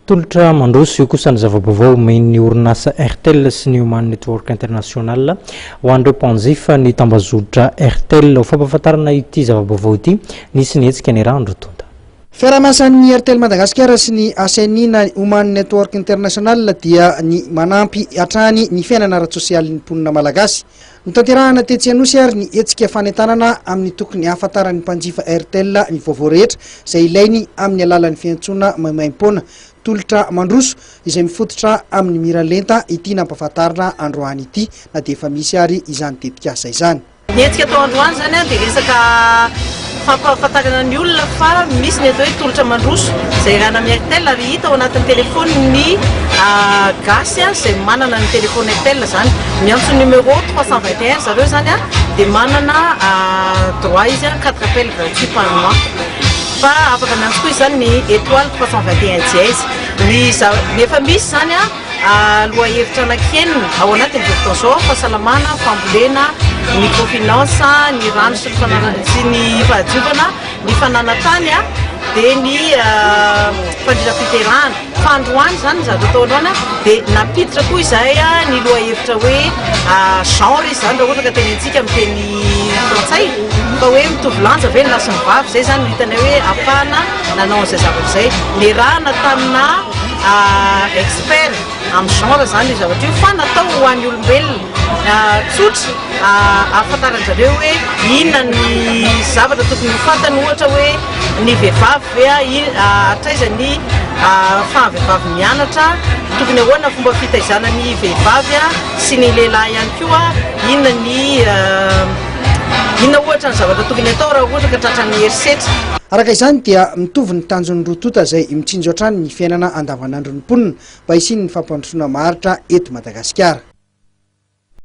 Tolotra mandroso io kosa ny zava-baovao men'ny orinasa RTL sy ny Human Network International ho an'ireo mpanjifa ny tambazotra RTL ho fampahafantarana ity zava-baovao ity nisy ny hetsika ny randro tonda. Fiaraha-miasan'ny RTL Madagasikara sy ny ACNI na Human Network International dia ny manampy hatrany ny fiainana ara-tsosialin'ny mponina malagasy. Notanterahana tetsy Anosy ary ny hetsika fanentanana amin'ny tokony hahafantaran'ny mpanjifa RTL ny vaovao rehetra izay ilainy amin'ny alalan'ny fiantsona maimaim-poana. Tolotra mandroso izay mifototra amin'ny miralenta ity nampahafantarana androany ity na dia efa misy ary izany tetikasa izany. Ny hetsika atao androany zany dia resaka fampahafantarana ny olona fa misy ny atao hoe tolotra mandroso izay rana amin'ny RTL ary hita ao anatin'ny telefony ny gasy izay manana ny telefony RTL zany miantso numéro 321 zareo zany dia manana droit izy 4 appels gratuits par mois. Fa afaka miantso koa izany ny étoile 321 dièse ny efa misy zany loha hevitra anankienina ao anatin'ny vokatao fahasalamana, fambolena, microfinance, ny rano sy ny fahadiovana, ny fananantany dia ny fandrina fiterahana. Fa androany zany zareo tao androany dia napiditra koa izay ny loha hevitra hoe genre izy zany raha ohatra ka tenentsika amin'ny teny frantsay fa hoe mitovy lanja ve ny lasy ny vavy zay zany hitana hoe afahana nanao an'izay zavatra izay. Le rahana tamina expert amin'ny genre zany io zavatra io fa natao ho an'ny olombelona tsotra ahafantaran'izareo hoe inona ny zavatra tokony ho fantany ohatra hoe ny vehivavy ve hatraiza ny fahavehivavy mianatra tokony ahoana fomba fitaizana ny vehivavy sy ny lehilahy ihany koa inona ohatra ny zavatra tokony atao raha ohatra ka tratran'ny herisetra. Araka izany dia mitovy ny tanjon'ny roa tota izay mitsinjo hatrany ny fiainana andavanandron'ny mponina mba hisiany ny fampandrosoana maharitra eto Madagasikara.